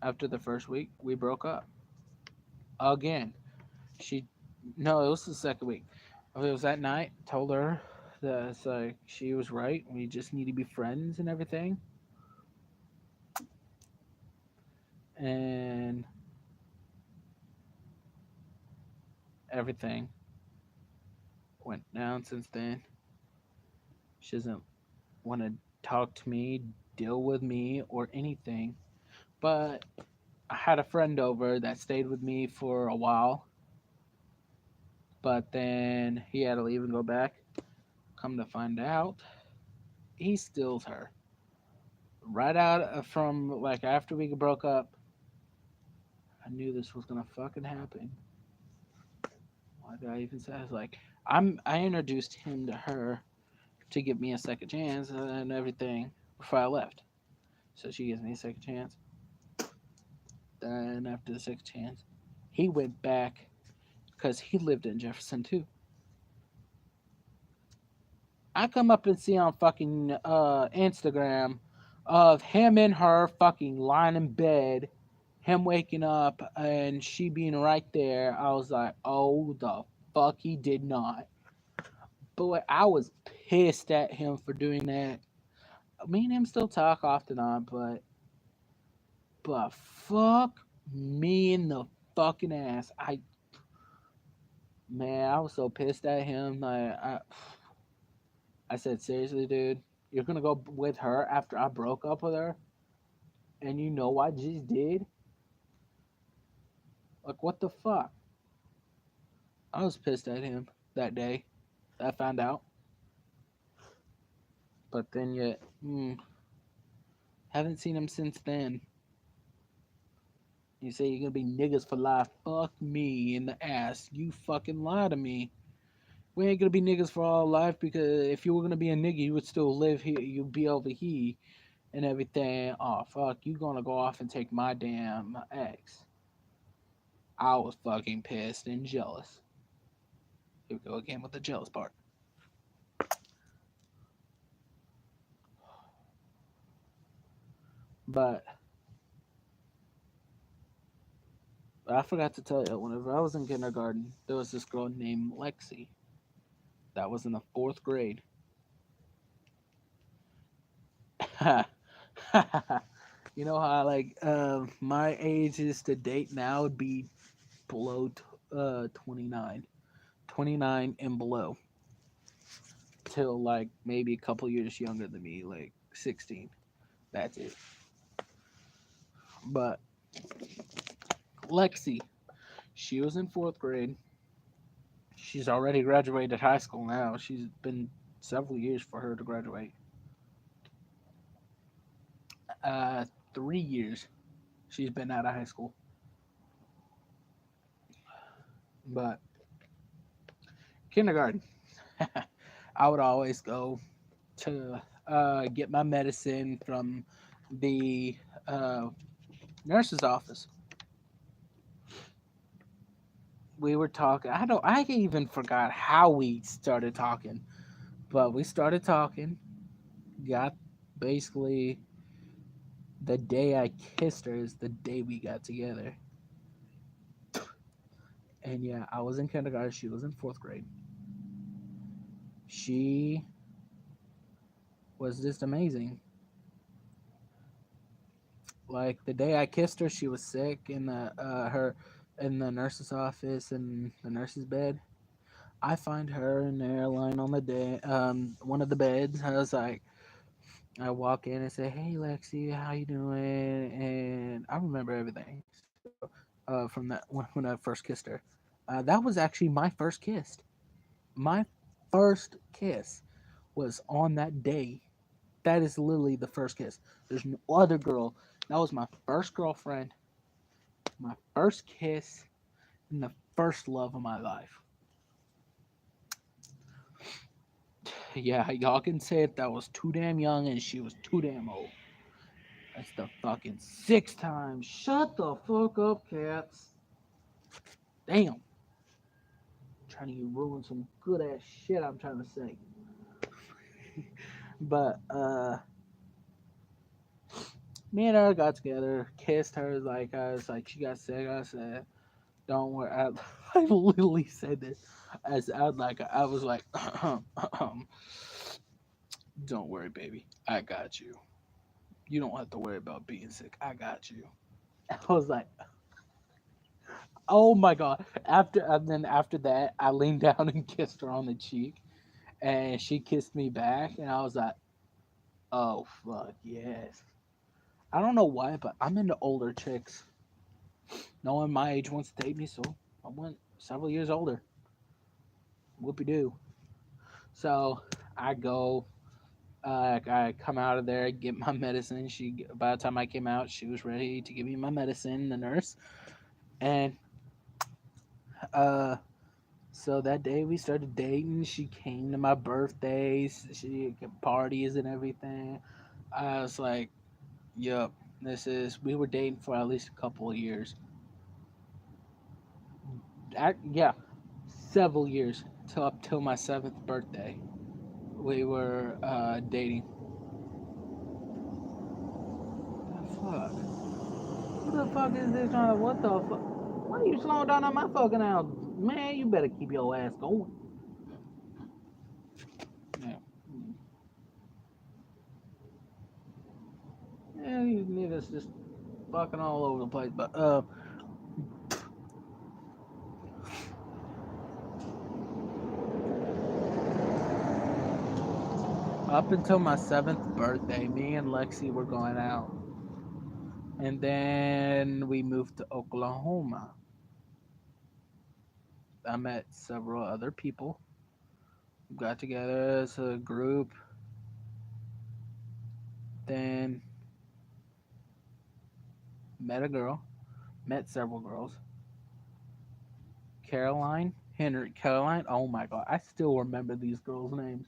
After the first week, we broke up again. She, no, it was the second week. It was that night. Told her that it's like she was right. We just need to be friends and everything. And everything went down since then. She doesn't want to talk to me, deal with me, or anything. But I had a friend over that stayed with me for a while, but then he had to leave and go back. Come to find out, he steals her. Right out from like after we broke up, I knew this was gonna fucking happen. Why did I even say? I was like, I introduced him to her to give me a second chance and everything before I left. So she gives me a second chance. Then after the second chance, he went back because he lived in Jefferson too. I come up and see on fucking Instagram of him and her fucking lying in bed, him waking up and she being right there. I was like, oh the fuck, he did not. But I was pissed at him for doing that. Me and him still talk often on, but fuck me in the fucking ass. I was so pissed at him. I said, seriously, dude, you're gonna go with her after I broke up with her, and you know what I just did? Like, what the fuck? I was pissed at him that day. I found out, but then yet, haven't seen him since then. You say you're gonna be niggas for life? Fuck me in the ass. You fucking lie to me. We ain't gonna be niggas for all life because if you were gonna be a nigga, you would still live here. You'd be over here and everything. Oh fuck, you gonna go off and take my damn ex? I was fucking pissed and jealous. Here we go again with the jealous part. But I forgot to tell you, whenever I was in kindergarten, there was this girl named Lexi that was in the fourth grade. You know how like my age is to date now would be below 29, 29 and below. till like maybe a couple years younger than me, like 16. That's it. But Lexi, she was in fourth grade. She's already graduated high school now. She's been several years for her to graduate. Uh, 3 years she's been out of high school. But kindergarten, I would always go to get my medicine from the uh, nurse's office. We were talking. I don't. I even forgot how we started talking, but we started talking. Got basically the day I kissed her is the day we got together. And yeah, I was in kindergarten. She was in fourth grade. She was just amazing. Like the day I kissed her, she was sick in the nurse's office in the nurse's bed. I find her in there lying on the one of the beds. I was like, I walk in and say, "Hey, Lexi, how you doing?" And I remember everything. So, from that when I first kissed her, that was actually my first kiss. My first kiss was on that day. That is literally the first kiss. There's no other girl. That was my first girlfriend, my first kiss, and the first love of my life. Yeah, y'all can say it. That was too damn young, and she was too damn old. That's the fucking sixth time. Shut the fuck up, cats. Damn. Trying to ruin some good ass shit I'm trying to say. But me and her got together, kissed her like I was like she got sick. I said, "Don't worry." I literally said this as I was like, "Don't worry, baby. I got you. You don't have to worry about being sick. I got you." I was like, "Oh my god!" After that, I leaned down and kissed her on the cheek, and she kissed me back, and I was like, "Oh fuck yes." I don't know why, but I'm into older chicks. No one my age wants to date me, so I went several years older. Whoopie doo. So I go, I come out of there, get my medicine. By the time I came out, she was ready to give me my medicine, the nurse. And uh, so that day we started dating. She came to my birthdays, she parties and everything. I was like, yup, we were dating for at least a couple of years. Yeah, several years till up till my seventh birthday. We were dating. The fuck? Who the fuck is this trying to? What the fuck? Why are you slowing down on my fucking house? Man, you better keep your ass going. Yeah. Yeah, these niggas just fucking all over the place. But up until my seventh birthday, me and Lexi were going out, and then we moved to Oklahoma. I met several other people, got together as a group, then met a girl, met several girls. Caroline, Henry, Caroline. Oh my god, I still remember these girls' names.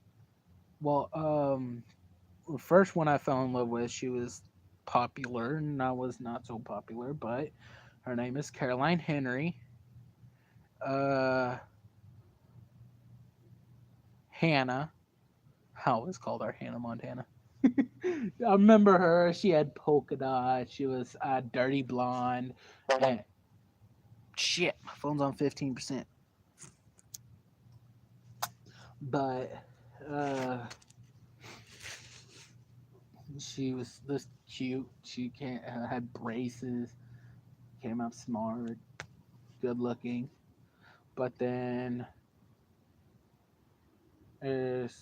Well, the first one I fell in love with, she was popular, and I was not so popular, but her name is Caroline Henry. Uh, Hannah. I always called her Hannah Montana. I remember her. She had polka dot. She was dirty blonde. And shit, my phone's on 15%. But uh, she was this cute. She had braces. Came up smart, good looking. But then there's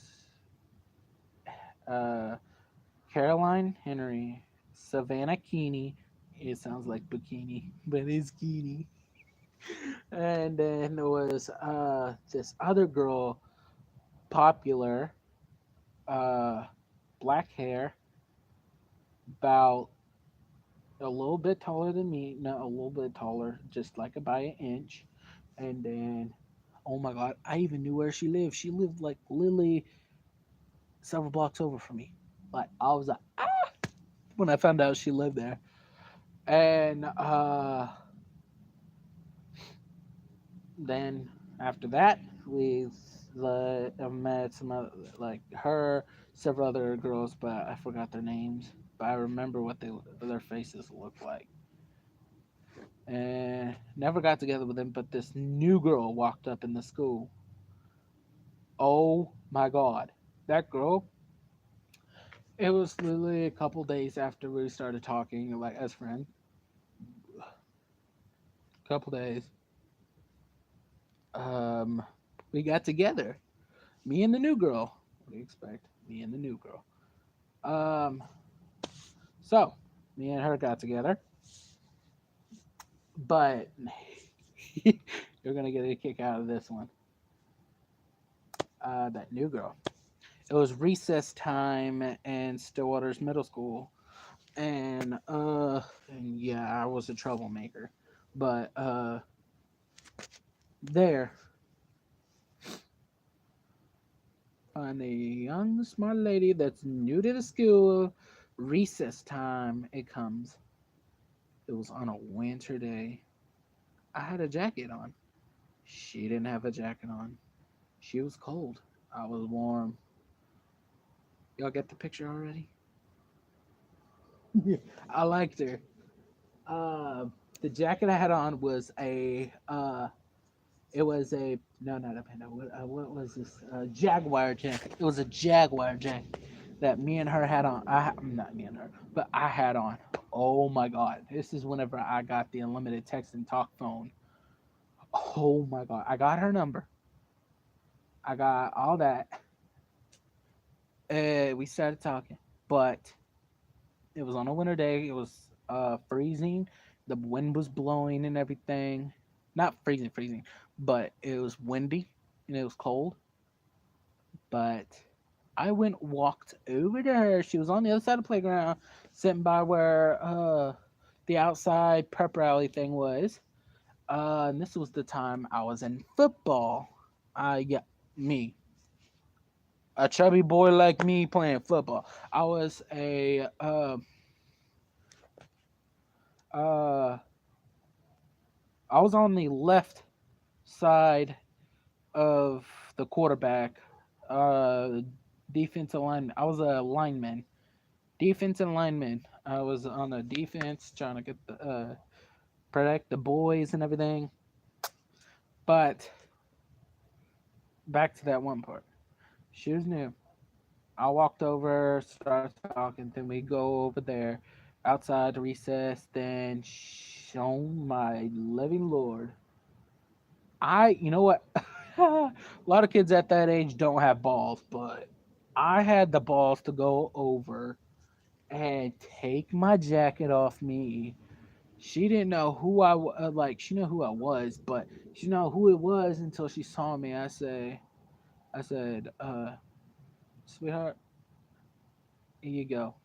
uh, Caroline Henry, Savannah Keeney. It sounds like bikini, but it's Keeney. And then there was this other girl, popular, uh, black hair, about a little bit taller than me. No, a little bit taller, just like by an inch. And then, oh my God, I even knew where she lived. She lived like literally several blocks over from me. Like I was like, ah, when I found out she lived there. And then after that, we met some other, like her, several other girls, but I forgot their names. But I remember what their faces looked like. And never got together with them. But this new girl walked up in the school. Oh my God, that girl! It was literally a couple days after we started talking, like as friends. Couple days. Um, we got together. Me and the new girl. What do you expect? Me and the new girl. Um, so me and her got together, but you're gonna get a kick out of this one. That new girl. It was recess time in Stillwater's middle school, and yeah, I was a troublemaker, but there, find a young smart lady that's new to the school. Recess time, it comes. It was on a winter day. I had a jacket on. She didn't have a jacket on. She was cold. I was warm. Y'all get the picture already? I liked her. Uh, the jacket I had on was it was a no, not a panda. What was this? Jaguar jacket. It was a Jaguar jacket that me and her had on. Not me and her, but I had on. Oh my God! This is whenever I got the unlimited text and talk phone. Oh my God! I got her number. I got all that. We started talking, but it was on a winter day. It was freezing. The wind was blowing and everything. Not freezing, freezing, but it was windy and it was cold. But I went walked over to her. She was on the other side of the playground, sitting by where the outside prep rally thing was. And this was the time I was in football. Yeah, me, a chubby boy like me playing football. I was a uh, I was on the left side of the quarterback. Uh, defensive line. I was a lineman, defensive lineman. I was on the defense trying to get the protect the boys and everything. But back to that one part. She was new. I walked over, started talking, then we go over there outside the recess, then oh my living lord. You know what? A lot of kids at that age don't have balls, but I had the balls to go over and take my jacket off me. She didn't know who like. She knew who I was, but she didn't know who it was until she saw me. I said, sweetheart, here you go.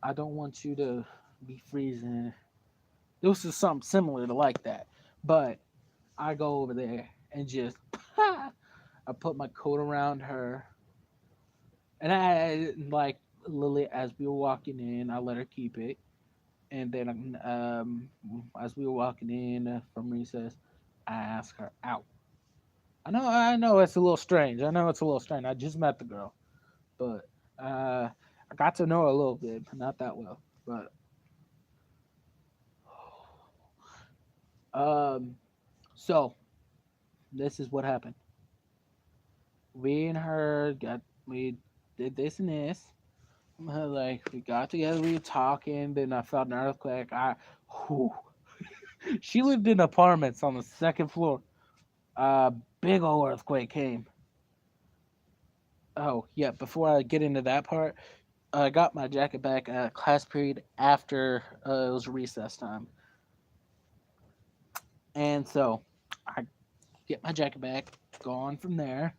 I don't want you to be freezing. This is something similar to like that, but I go over there and just I put my coat around her, and I like Lily as we were walking in. I let her keep it, and then as we were walking in from recess, I asked her out. I know it's a little strange. I know it's a little strange. I just met the girl, but I got to know her a little bit, but not that well. But um, so this is what happened. We and her we did this and this. Like we got together, we were talking. Then I felt an earthquake. Whew. She lived in apartments on the second floor. Uh, Big old earthquake came. Oh yeah, before I get into that part, I got my jacket back at class period after it was recess time, and so I get my jacket back, go on from there,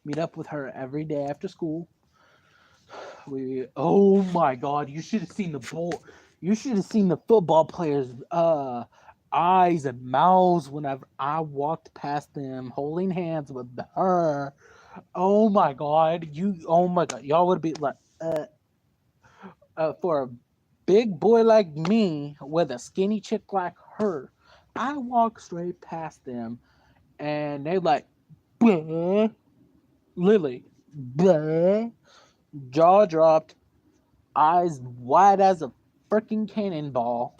meet up with her every day after school. We oh my god, you should have seen the ball. You should have seen the football players' eyes and mouths whenever I walked past them holding hands with her. Oh my god, oh my god, y'all would be like for a big boy like me with a skinny chick like her, I walk straight past them and they like, bleh, Lily, bleh, jaw dropped, eyes wide as a freaking cannonball,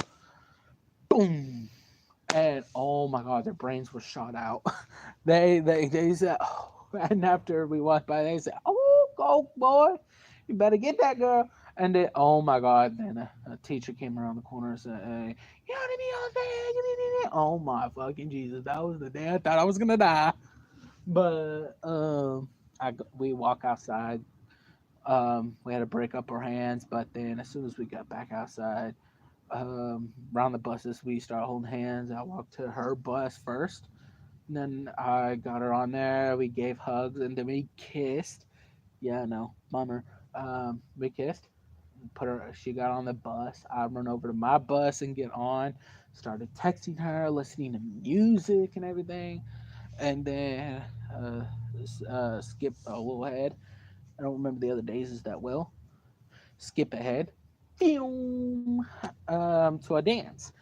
boom, and oh my god, their brains were shot out. They said, oh, and after we walked by, they said, "Oh, go boy, you better get that girl." And then, oh my god, then a teacher came around the corner and said, "Hey, you know what I mean? Oh my fucking Jesus, that was the day I thought I was gonna die." But we walk outside. We had to break up our hands, but then as soon as we got back outside, around the buses, we started holding hands. I walked to her bus first, and then I got her on there. We gave hugs, and then we kissed. Yeah, no, bummer. We kissed. Put her. She got on the bus. I run over to my bus and get on. Started texting her, listening to music and everything, and then uh, skip a little ahead. I don't remember the other days is that well. Skip ahead. To a dance.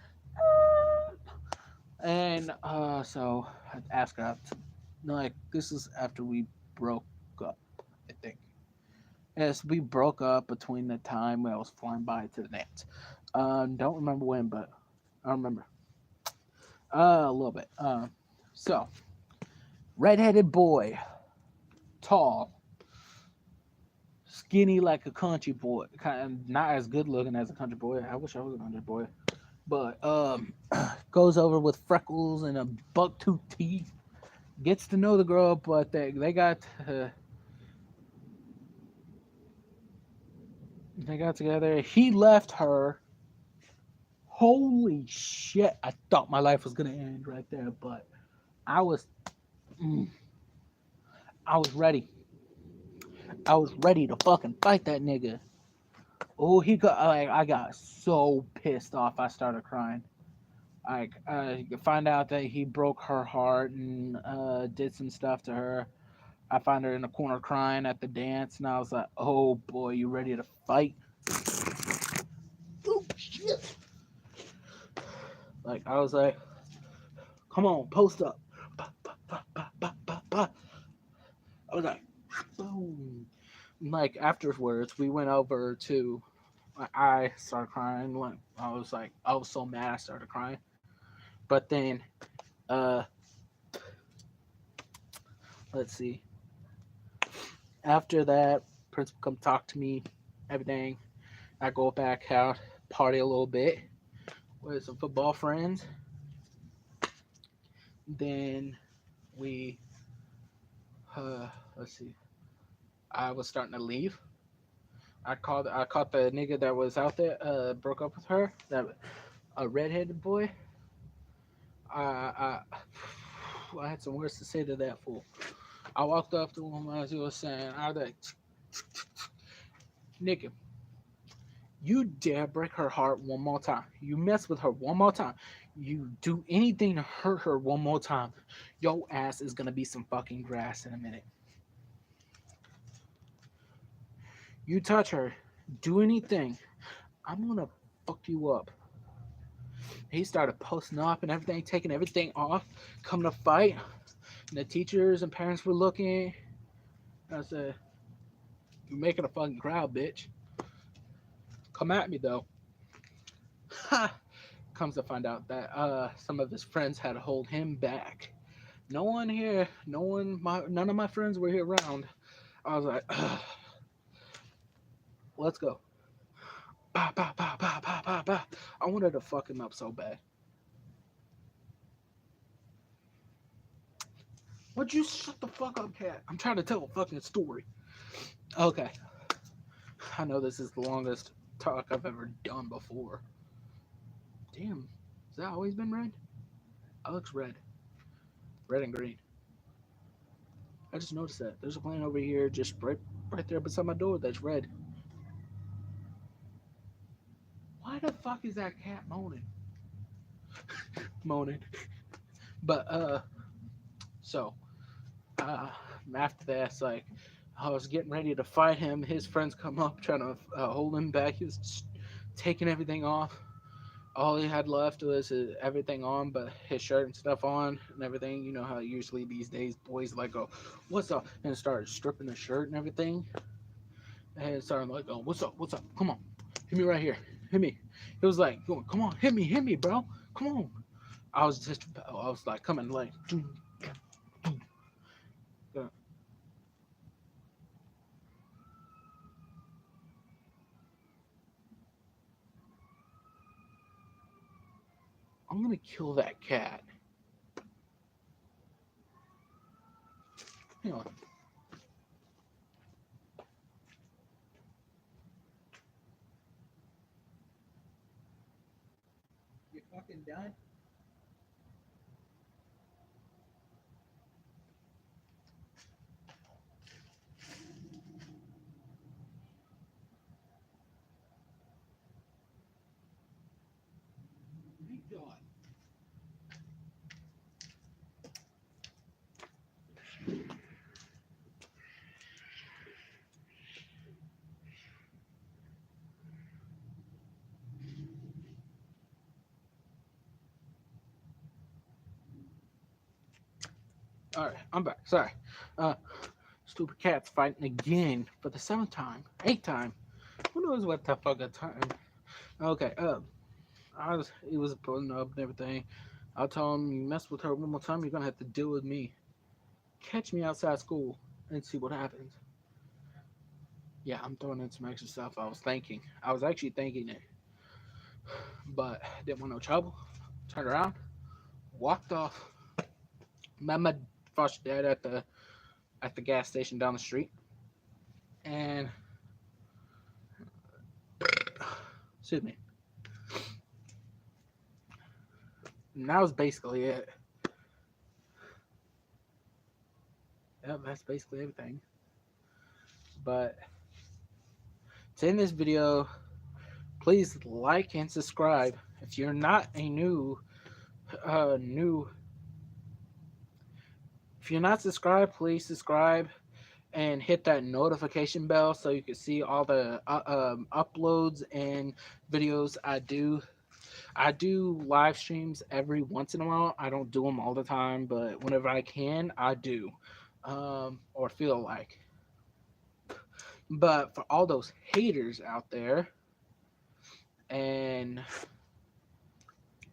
And so I asked her out. No, like this is after we broke up, I think. Yes, we broke up between the time when I was flying by to the dance. Don't remember when, but I remember a little bit. So redheaded boy, tall, skinny like a country boy, kind of not as good looking as a country boy. I wish I was a country boy, but goes over with freckles and a buck tooth teeth. Gets to know the girl, but they got together. He left her. Holy shit! I thought my life was gonna end right there, but I was, mm, I was ready. I was ready to fucking fight that nigga. Oh, he got like I got so pissed off. I started crying. Like, you find out that he broke her heart and did some stuff to her. I find her in the corner crying at the dance, and I was like, "Oh boy, you ready to fight?" Oh shit! Like I was like, "Come on, post up." Bah, bah, bah, bah, bah, bah, bah. I was like, boom. Like afterwards, we went over to. I started crying. Like I was so mad. I started crying. But then, uh, let's see. After that, principal come talk to me. Everything. I go back out, party a little bit with some football friends. Then we, let's see. I was starting to leave. I caught the nigga that was out there. Broke up with her. That a redheaded boy. I, I had some words to say to that fool. I walked up to him as he was saying, I was like, nigga, you dare break her heart one more time. You mess with her one more time. You do anything to hurt her one more time. Your ass is gonna be some fucking grass in a minute. You touch her, do anything, I'm gonna fuck you up. He started posting up and everything, taking everything off, coming to fight. And the teachers and parents were looking. I said, "You're making a fucking crowd, bitch. Come at me though." Ha! Comes to find out that some of his friends had to hold him back. No one here, none of my friends were here around. I was like, let's go. Bah, bah, bah, bah, bah, bah, bah. I wanted to fuck him up so bad. Would you shut the fuck up, cat? I'm trying to tell a fucking story. Okay. I know this is the longest talk I've ever done before. Damn. Has that always been red? That looks red. Red and green. I just noticed that. There's a plant over here just right there beside my door that's red. Why the fuck is that cat moaning? Moaning. But so uh after that, it's like I was getting ready to fight him. His friends come up trying to hold him back. He was just taking everything off. All he had left was everything on, but his shirt and stuff on and everything. You know how usually these days boys like go, "What's up?" and start stripping the shirt and everything. And started like, "Oh, what's up? What's up? Come on, hit me right here, hit me." He was like, "Come on, hit me, bro. Come on." I was like, coming like, I'm gonna kill that cat. Hang on. You fucking done? Thank God. All right, I'm back. Sorry. Uh, Stupid cat's fighting again for the seventh time, eighth time. Who knows what the fuck a time? Okay. He was pulling up and everything. I told him, you mess with her one more time, you're gonna have to deal with me. Catch me outside school and see what happens. Yeah, I'm throwing in some extra stuff. I was actually thinking it, but didn't want no trouble. Turned around, walked off. Met my foster dad at the gas station down the street, and excuse me. And that was basically it. Yep, that's basically everything. But to end this video, please like and subscribe. If you're not a new, if you're not subscribed, please subscribe and hit that notification bell so you can see all the uploads and videos I do. I do live streams every once in a while. I don't do them all the time, but whenever I can, I do, or feel like. But for all those haters out there, and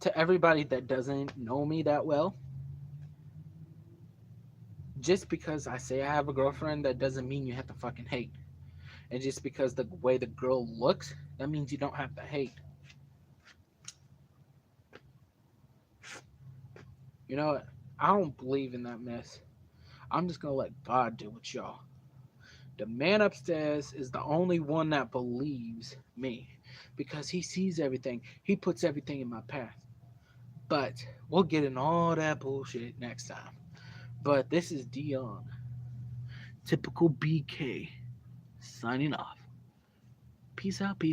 to everybody that doesn't know me that well, just because I say I have a girlfriend, that doesn't mean you have to fucking hate. And just because the way the girl looks, that means you don't have to hate. You know what? I don't believe in that mess. I'm just gonna let God deal with y'all. The man upstairs is the only one that believes me because he sees everything. He puts everything in my path. But we'll get in all that bullshit next time. But this is Dion, typical BK, signing off. Peace out, people.